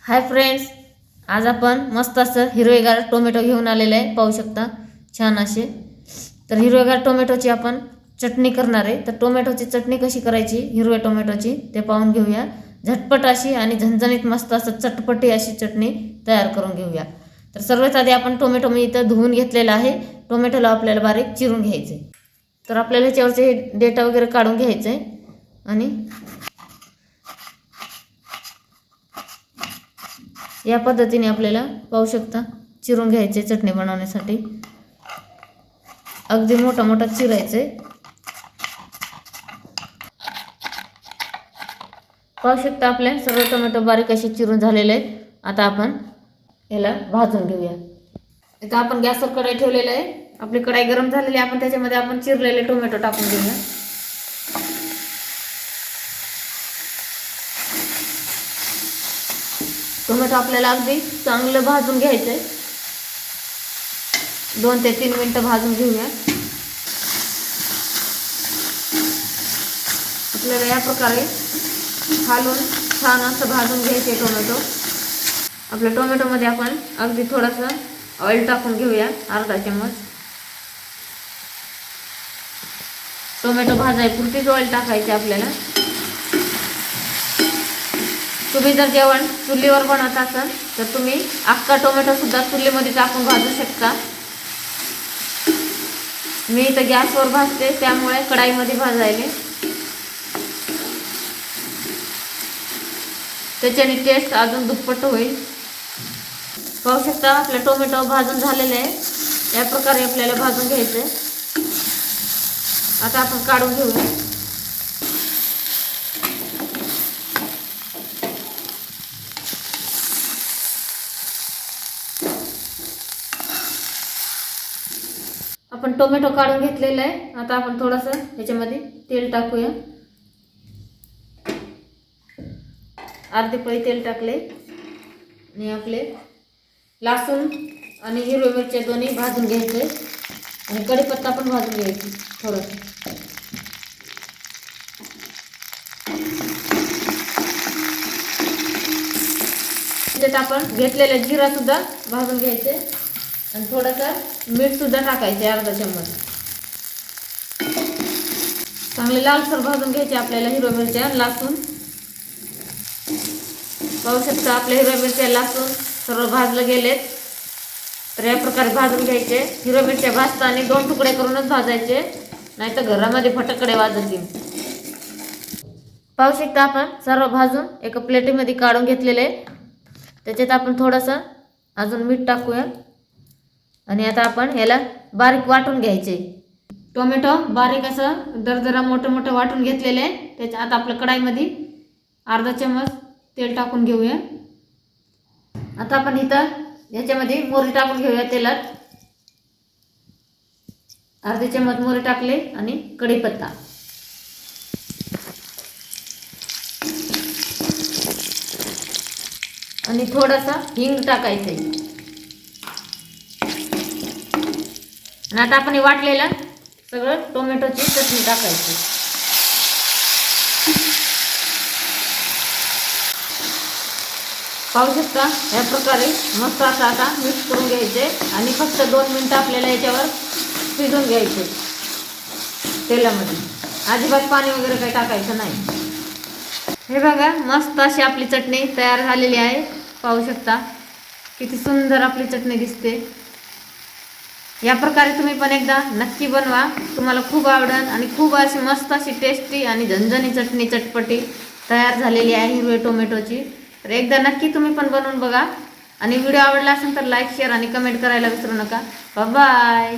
Hi friends, आज आपण मस्त असं हिरवेगार टोमॅटो घेऊन आलेले आहे. पाहू शकता छान असे. तर हिरवेगार टोमॅटोची आपण चटणी करणार आहे. तर टोमॅटोची चटणी कशी करायची हिरव्या टोमॅटोची ते पाहून घेऊया. झटपट अशी आणि झणझणीत मस्त असं चटपटी अशी चटणी तयार करून घेऊया. तर सर्वात आधी आपण टोमॅटो मी इथं धुवून घेतलेला आहे. टोमॅटोला आपल्याला बारीक चिरून घ्यायचे. तर आपल्याला ह्याच्यावरचे डेटा वगैरे काढून घ्यायचं आहे आणि या पद्धतीने आपल्याला पाहू शकता चिरून घ्यायचे. चटणी बनवण्यासाठी अगदी मोठा मोठा चिरायचे. पाहू शकता आपल्या सर्व टोमॅटो बारीक असे चिरून झालेले आहेत. आता आपण याला भाजून घेऊया. इथं आपण गॅसवर कढई ठेवलेली आहे. आपली कढई गरम झालेली आहे. आपण त्याच्यामध्ये आपण चिरलेले टोमॅटो टाकून घेऊया. टोमॅटो आपल्याला अगदी चांगलं भाजून घ्यायचं आहे. 2 ते 3 मिनिटं भाजून घेऊया. आपल्याला या प्रकारे खालून छान असं भाजून घ्यायचे टोमॅटो. आपल्या टोमॅटोमध्ये आपण अगदी थोडंसं ऑइल टाकून घेऊया, अर्धा चमच. टोमॅटो भाजायपुरतीच ऑइल टाकायचे आपल्याला. तुम्ही जर जेवण चुलीवर बनवत असाल तर तुम्ही अख्खा टोमॅटो सुद्धा चुलीमध्ये टाकून भाजू शकता. मी इथं गॅसवर भाजते त्यामुळे कढाईमध्ये भाजायले. त्याच्याने टेस्ट अजून दुप्पट होईल. पाहू शकता आपले टोमॅटो भाजून झालेले आहे. या प्रकारे आपल्याला भाजून घ्यायचे. आता आपण काढून घेऊया. आपण टोमॅटो काढून घेतलेला आहे. आता आपण थोडंसं ह्याच्यामध्ये तेल टाकूया. अर्धी पळी तेल टाकले आणि आपले लसूण आणि हिरवी मिरची दोन्ही भाजून घ्यायचे आणि कढीपत्ता पण भाजून घ्यायची थोडंसं. त्याच्यात आपण घेतलेले जिरा सुद्धा भाजून घ्यायचे आणि थोडंसं मीठ सुद्धा टाकायचे, अर्धा चम्मच. चांगले लालसर भाजून घ्यायचे आपल्याला हिरव्या मिरच्या, लसूण. पाहू शकता आपल्या हिरव्या मिरच्या, लसूण सर्व भाजले गेलेत. तर या प्रकारे भाजून घ्यायचे. हिरव्या मिरच्या भाजताना 2 तुकडे करूनच भाजायचे, नाहीतर घरामध्ये फटाकडे वाजतील. पाहू शकता आपण सर्व भाजून एका प्लेटीमध्ये काढून घेतलेले. त्याच्यात आपण थोडंसं अजून मीठ टाकूया आणि आता आपण याला बारीक वाटून घ्यायचे. टोमॅटो बारीक असं दरदरा मोठं मोठं वाटून घेतलेले आहे. त्याच्या आता आपल्या कढाईमध्ये अर्धा चम्मच तेल टाकून घेऊया. आता आपण इथं याच्यामध्ये मोहरी टाकून घेऊया तेलात. अर्धे चम्मच मोहरी टाकले आणि कढीपत्ता. आणि थोडासा हिंग टाकायचे. आणि आता आपण वाटलेलं सगळं टोमॅटोची चटणी टाकायची. पाहू शकता या प्रकारे मस्त असं आता मिक्स करून घ्यायचे आणि फक्त 2 मिनिटं आपल्याला याच्यावर शिजवून घ्यायचे तेलामध्ये. अजिबात पाणी वगैरे काही टाकायचं नाही. हे बघा मस्त अशी आपली चटणी तयार झालेली आहे. पाहू शकता किती सुंदर आपली चटणी दिसते. या प्रकारे तुम्ही पण एकदा नक्की बनवा, तुम्हाला खूप आवडेल आणि खूप अशी मस्त अशी टेस्टी आणि झणझणी चटणी चटपटी तयार झालेली आहे हिरवे टोमॅटोची. तर एकदा नक्की तुम्ही पण बनवून बघा आणि व्हिडिओ आवडला असेल तर लाईक, शेअर आणि कमेंट करायला विसरू नका. Bye bye.